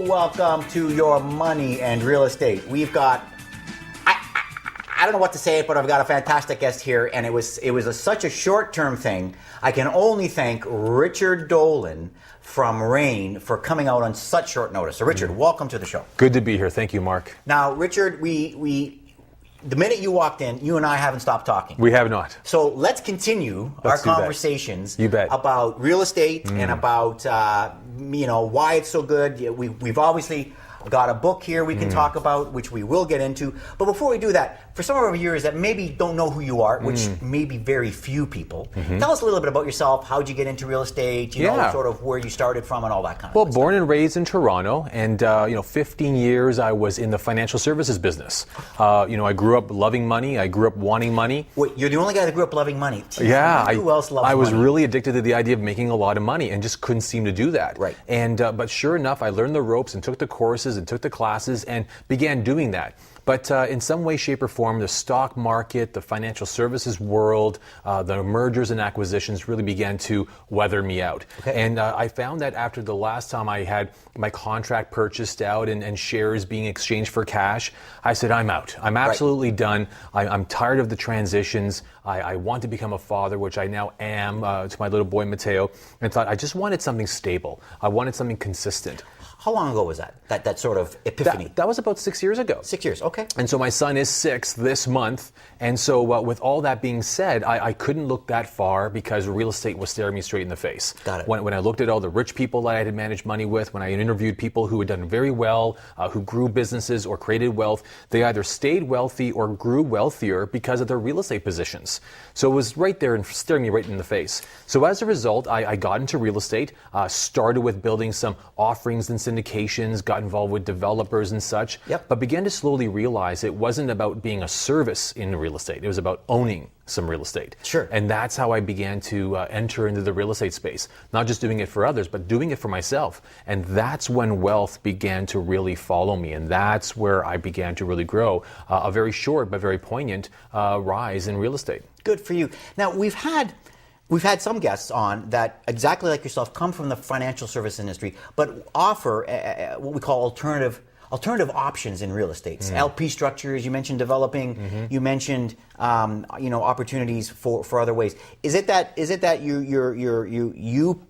welcome to Your Money and Real Estate. We've got, I don't know what to say, but I've got a fantastic guest here, and it was such a short-term thing. I can only thank Richard Dolan from REIN for coming out on such short notice. So Richard, welcome to the show. Good to be here. Thank you, Mark. Now, Richard, the minute you walked in, you and I haven't stopped talking. We have not. So let's continue our conversations about real estate and about why it's so good. We've obviously got a book here we can talk about, which we will get into. But before we do that, for some of our viewers that maybe don't know who you are, which may be very few people, tell us a little bit about yourself. How'd you get into real estate? You know, sort of where you started from and all that kind of stuff. Well, born and raised in Toronto, and 15 years I was in the financial services business. I grew up loving money. I grew up wanting money. Wait, you're the only guy that grew up loving money. Yeah. Who else loves money? I was really addicted to the idea of making a lot of money and just couldn't seem to do that. Right. And but sure enough, I learned the ropes and took the courses and took the classes and began doing that. But in some way, shape, or form, the stock market, the financial services world, the mergers and acquisitions really began to weather me out. Okay. And I found that after the last time I had my contract purchased out and shares being exchanged for cash, I said, I'm out. I'm absolutely done. I'm tired of the transitions. I want to become a father, which I now am to my little boy, Mateo, and thought I just wanted something stable. I wanted something consistent. How long ago was that? That sort of epiphany? That was about 6 years ago. 6 years, okay. And so my son is 6 this month. And so with all that being said, I couldn't look that far because real estate was staring me straight in the face. Got it. When I looked at all the rich people that I had managed money with, when I interviewed people who had done very well, who grew businesses or created wealth, they either stayed wealthy or grew wealthier because of their real estate positions. So it was right there and staring me right in the face. So as a result, I got into real estate, started with building some offerings and syndications, got involved with developers and such, but began to slowly realize it wasn't about being a service in real estate. It was about owning some real estate. Sure. And that's how I began to enter into the real estate space. Not just doing it for others, but doing it for myself. And that's when wealth began to really follow me. And that's where I began to really grow a very short but very poignant rise in real estate. Good for you. Now, we've had some guests on that, exactly like yourself, come from the financial service industry, but offer what we call alternative options in real estate. LP structures. You mentioned developing. You mentioned opportunities for other ways. Is it that you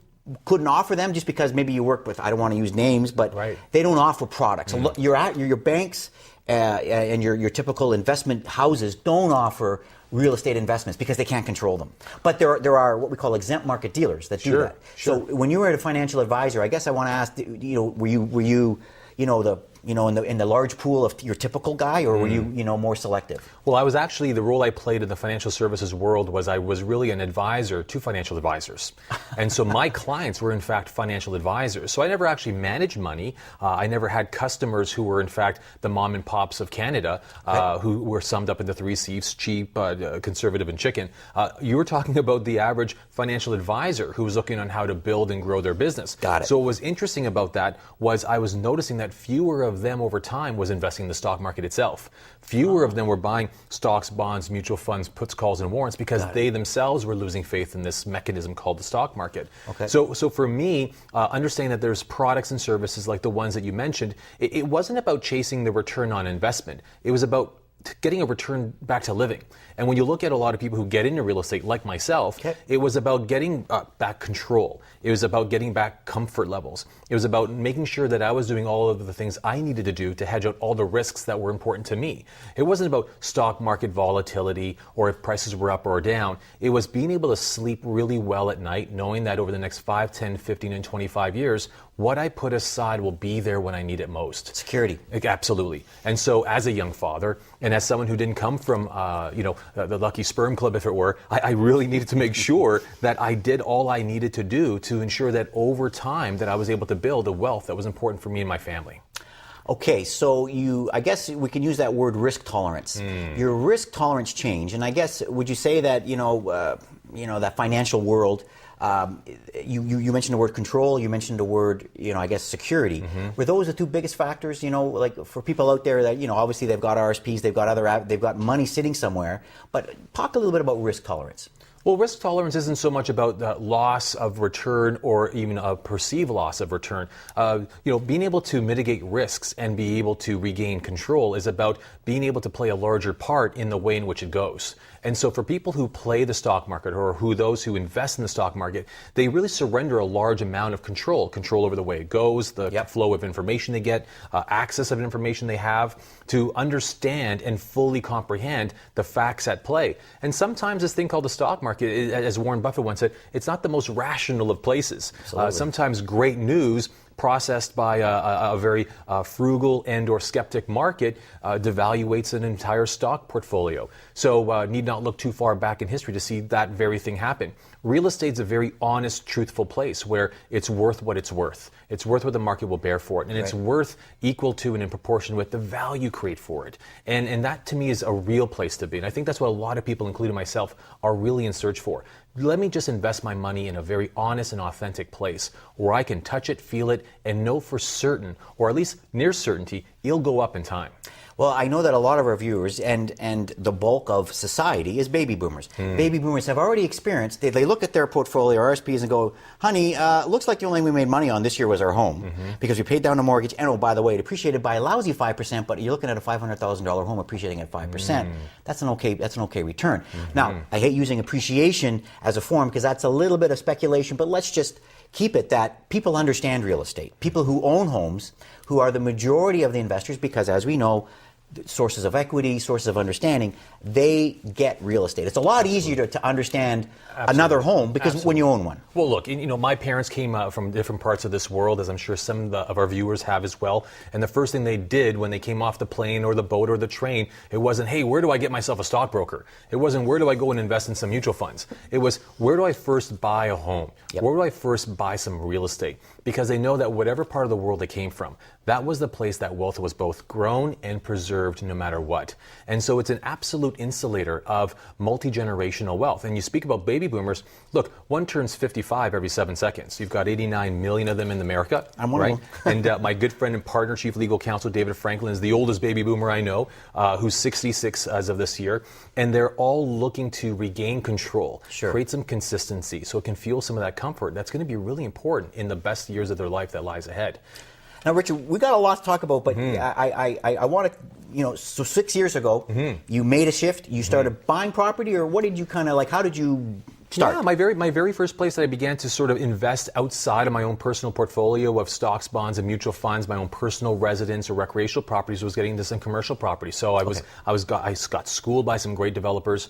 couldn't offer them just because maybe you work with, I don't want to use names, but they don't offer products. Your banks and your typical investment houses don't offer real estate investments because they can't control them. But there are what we call exempt market dealers that do that. So when you were a financial advisor, I guess I want to ask, were you in the large pool of your typical guy, or were you more selective? Well, I was actually, the role I played in the financial services world was I was really an advisor to financial advisors. And so my clients were in fact financial advisors. So I never actually managed money. I never had customers who were in fact the mom and pops of Canada, who were summed up into 3 C's: cheap, conservative, and chicken. You were talking about the average financial advisor who was looking on how to build and grow their business. Got it. So what was interesting about that was I was noticing that fewer of them over time was investing in the stock market itself. Fewer of them were buying stocks, bonds, mutual funds, puts, calls, and warrants because they themselves were losing faith in this mechanism called the stock market. Okay. So for me, understanding that there's products and services like the ones that you mentioned, it wasn't about chasing the return on investment. It was about getting a return back to living. And when you look at a lot of people who get into real estate, like myself, it was about getting back control. It was about getting back comfort levels. It was about making sure that I was doing all of the things I needed to do to hedge out all the risks that were important to me. It wasn't about stock market volatility or if prices were up or down. It was being able to sleep really well at night, knowing that over the next 5, 10, 15, and 25 years, what I put aside will be there when I need it most. Security. Absolutely. And so as a young father, and as someone who didn't come from, the lucky sperm club, if it were, I really needed to make sure that I did all I needed to do to ensure that over time that I was able to build a wealth that was important for me and my family. Okay, so I guess we can use that word risk tolerance. Your risk tolerance changed, and I guess would you say that that financial world? You mentioned the word control. You mentioned the word I guess security. Were those the two biggest factors? Like for people out there that obviously they've got RSPs, they've got money sitting somewhere. But talk a little bit about risk tolerance. Well, risk tolerance isn't so much about the loss of return or even a perceived loss of return. Being able to mitigate risks and be able to regain control is about being able to play a larger part in the way in which it goes. And so for people who play the stock market or those who invest in the stock market, they really surrender a large amount of control over the way it goes, the flow of information they get, access of information they have to understand and fully comprehend the facts at play. And sometimes this thing called the stock market, as Warren Buffett once said, it's not the most rational of places. Sometimes great news processed by a very frugal and or skeptic market devaluates an entire stock portfolio. So need not look too far back in history to see that very thing happen. Real estate's a very honest, truthful place where it's worth what it's worth. It's worth what the market will bear for it. And it's worth equal to and in proportion with the value you create for it. And that to me is a real place to be. And I think that's what a lot of people, including myself, are really in search for. Let me just invest my money in a very honest and authentic place where I can touch it, feel it, and know for certain, or at least near certainty, it'll go up in time. Well, I know that a lot of our viewers and the bulk of society is baby boomers. Baby boomers have already experienced, they look at their portfolio, RSPs, and go, honey, looks like the only thing we made money on this year was our home because we paid down a mortgage. And oh, by the way, it appreciated by a lousy 5%, but you're looking at a $500,000 home appreciating at 5%. That's an okay return. Now, I hate using appreciation as a form because that's a little bit of speculation, but let's just keep it that people understand real estate. People who own homes, who are the majority of the investors, because as we know, sources of equity, sources of understanding, they get real estate. It's a lot easier to understand another home because when you own one. Well, look, my parents came from different parts of this world, as I'm sure some of our viewers have as well. And the first thing they did when they came off the plane or the boat or the train, it wasn't, hey, where do I get myself a stockbroker? It wasn't, where do I go and invest in some mutual funds? It was, where do I first buy a home? Where do I first buy some real estate? Because they know that whatever part of the world they came from, that was the place that wealth was both grown and preserved no matter what. And so it's an absolute insulator of multi-generational wealth. And you speak about baby boomers. Look, one turns 55 every 7 seconds. You've got 89 million of them in America. I'm one of them. And my good friend and partner, Chief Legal Counsel David Franklin, is the oldest baby boomer I know, who's 66 as of this year. And they're all looking to regain control, create some consistency so it can feel some of that comfort. That's going to be really important in the best years of their life that lies ahead. Now, Richard, we got a lot to talk about, but I want to, so 6 years ago, you made a shift, you started buying property, or what did you kind of like, how did you start? Yeah, my very first place that I began to sort of invest outside of my own personal portfolio of stocks, bonds, and mutual funds, my own personal residence or recreational properties, was getting into some commercial property. So I got schooled by some great developers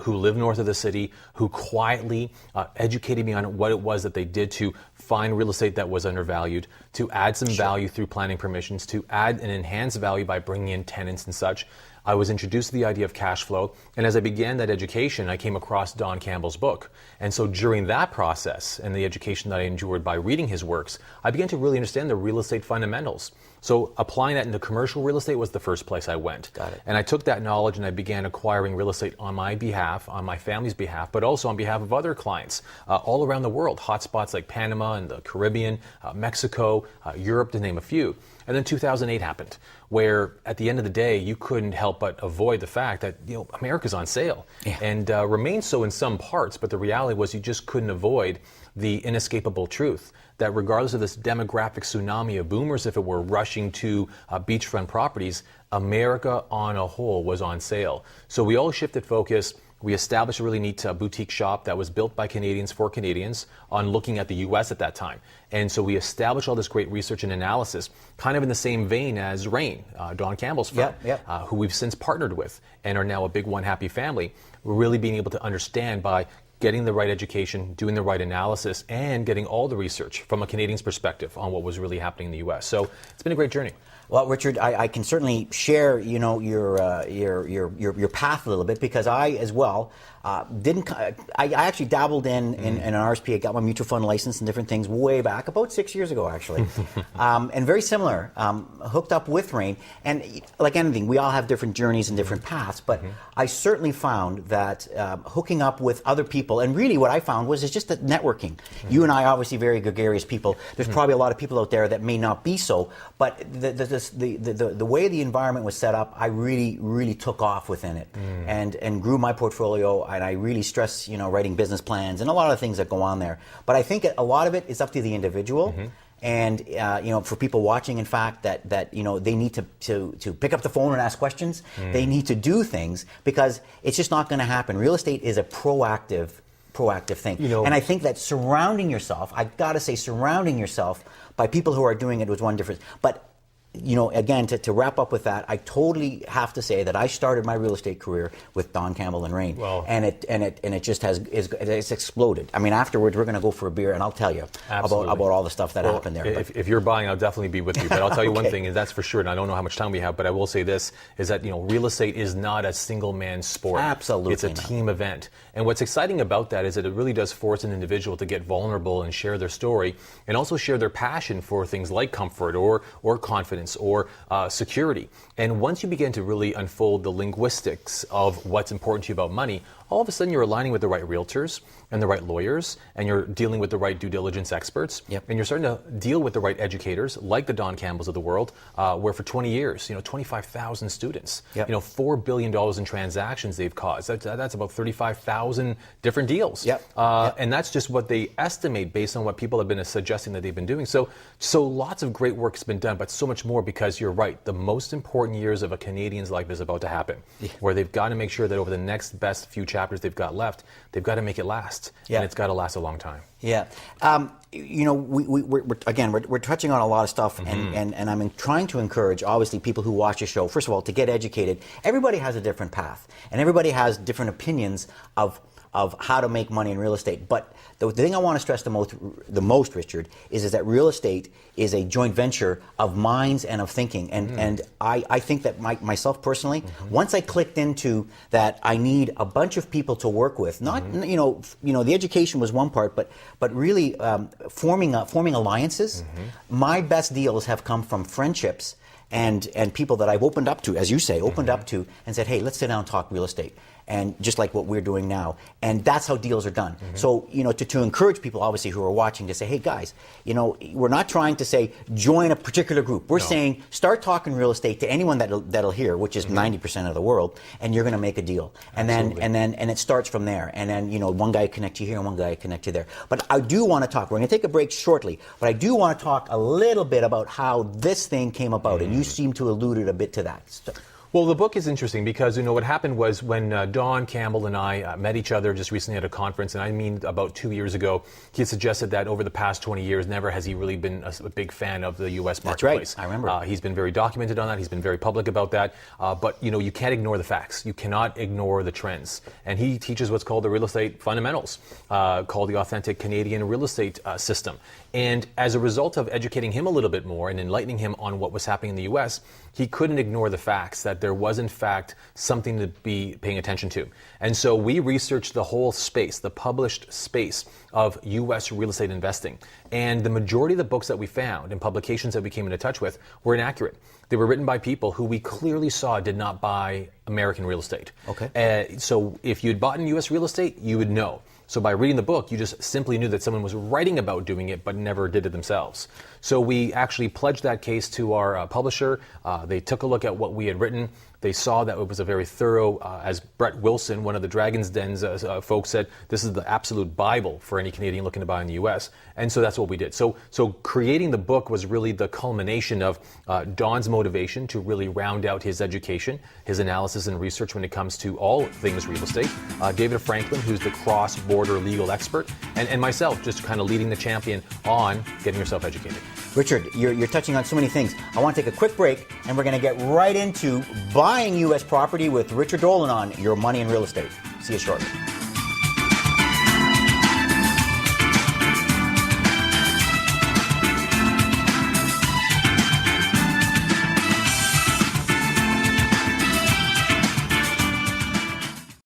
who live north of the city, who quietly educated me on what it was that they did to find real estate that was undervalued, to add some value through planning permissions, to add and enhance value by bringing in tenants and such. I was introduced to the idea of cash flow, and as I began that education, I came across Don Campbell's book. And so during that process and the education that I endured by reading his works, I began to really understand the real estate fundamentals. So applying that into commercial real estate was the first place I went. Got it. And I took that knowledge and I began acquiring real estate on my behalf, on my family's behalf, but also on behalf of other clients all around the world, hotspots like Panama and the Caribbean, Mexico, Europe, to name a few. And then 2008 happened, where at the end of the day, you couldn't help but avoid the fact that America's on sale, and remains so in some parts. But the reality was, you just couldn't avoid the inescapable truth that regardless of this demographic tsunami of boomers, if it were rushing to beachfront properties, America on a whole was on sale. So we all shifted focus. We established a really neat boutique shop that was built by Canadians for Canadians on looking at the U.S. at that time. And so we established all this great research and analysis, kind of in the same vein as REIN, Don Campbell's firm, who we've since partnered with and are now a big one happy family. We're really being able to understand by getting the right education, doing the right analysis, and getting all the research from a Canadian's perspective on what was really happening in the U.S. So it's been a great journey. Well, Richard, I can certainly share, your path a little bit, because I as well I actually dabbled in an RSP. I got my mutual fund license and different things way back, about 6 years ago, actually. And very similar, hooked up with REIN. And like anything, we all have different journeys and different paths, but I certainly found that hooking up with other people, and really what I found was it's just that networking. You and I are obviously very gregarious people. There's probably a lot of people out there that may not be so, but the the way the environment was set up, I really took off within it, and grew my portfolio. And I really stress, writing business plans and a lot of things that go on there. But I think a lot of it is up to the individual. And for people watching, in fact, that they need to pick up the phone and ask questions. They need to do things, because it's just not going to happen. Real estate is a proactive thing. And I think that surrounding yourself by people who are doing it was one difference. But again, to wrap up with that, I totally have to say that I started my real estate career with Don Campbell and REIN, and it just it's exploded. I mean, afterwards we're going to go for a beer, and I'll tell you about all the stuff that happened there. If you're buying, I'll definitely be with you. But I'll tell you Okay. one thing, and that's for sure. And I don't know how much time we have, but I will say this: is that real estate is not a single man sport. Absolutely, it's a team event. And what's exciting about that is that it really does force an individual to get vulnerable and share their story, and also share their passion for things like comfort or confidence or security. And once you begin to really unfold the linguistics of what's important to you about money, all of a sudden you're aligning with the right realtors and the right lawyers, and you're dealing with the right due diligence experts, and you're starting to deal with the right educators, like the Don Campbells of the world, where for 20 years, 25,000 students, $4 billion in transactions they've caused. That's about 35,000 different deals. And that's just what they estimate based on what people have been suggesting that they've been doing. So lots of great work has been done, but so much more, because you're right, the most important years of a Canadian's life is about to happen, where they've got to make sure that over the next best few chapters they've got left, they've got to make it last. And it's got to last a long time. We're touching on a lot of stuff, and I'm trying to encourage, obviously, people who watch the show, first of all, to get educated. Everybody has a different path, and everybody has different opinions of how to make money in real estate. But the thing I want to stress the most, Richard, is that real estate is a joint venture of minds and of thinking. And I think that myself personally, once I clicked into that, I need a bunch of people to work with. Not the education was one part, but really forming alliances. My best deals have come from friendships and people that I've opened up to, as you say, up to, and said, hey, let's sit down and talk real estate. And just like what we're doing now. And that's how deals are done. So, to encourage people, obviously, who are watching, to say, hey, guys, we're not trying to say join a particular group. We're saying start talking real estate to anyone that'll hear, which is 90% of the world, and you're going to make a deal. And then it starts from there. And then, one guy connect you here and one guy connect you there. But I do want to talk. We're going to take a break shortly, but I do want to talk a little bit about how this thing came about. And you seem to alluded a bit to that. Well, the book is interesting because, what happened was when Don Campbell and I met each other just recently at a conference, and I mean about 2 years ago, he had suggested that over the past 20 years, never has he really been a big fan of the U.S. marketplace. That's right, I remember. He's been very documented on that. He's been very public about that. But, you can't ignore the facts. You cannot ignore the trends. And he teaches what's called the real estate fundamentals, called the authentic Canadian real estate system. And as a result of educating him a little bit more and enlightening him on what was happening in the U.S., he couldn't ignore the facts that there was, in fact, something to be paying attention to. And so we researched the whole space, the published space of U.S. real estate investing. And the majority of the books that we found and publications that we came into touch with were inaccurate. They were written by people who we clearly saw did not buy American real estate. Okay. So if you'd bought in U.S. real estate, you would know. So by reading the book, you just simply knew that someone was writing about doing it, but never did it themselves. So we actually pledged that case to our publisher. They took a look at what we had written. They saw that it was a very thorough, as Brett Wilson, one of the Dragon's Den's folks said, this is the absolute Bible for any Canadian looking to buy in the U.S. And so that's what we did. So creating the book was really the culmination of Don's motivation to really round out his education, his analysis and research when it comes to all things real estate. David Franklin, who's the cross-border legal expert, and myself, just kind of leading the champion on getting yourself educated. Richard, you're touching on so many things. I want to take a quick break, and we're going to get right into buying U.S. property with Richard Dolan on Your Money in Real Estate. See you shortly.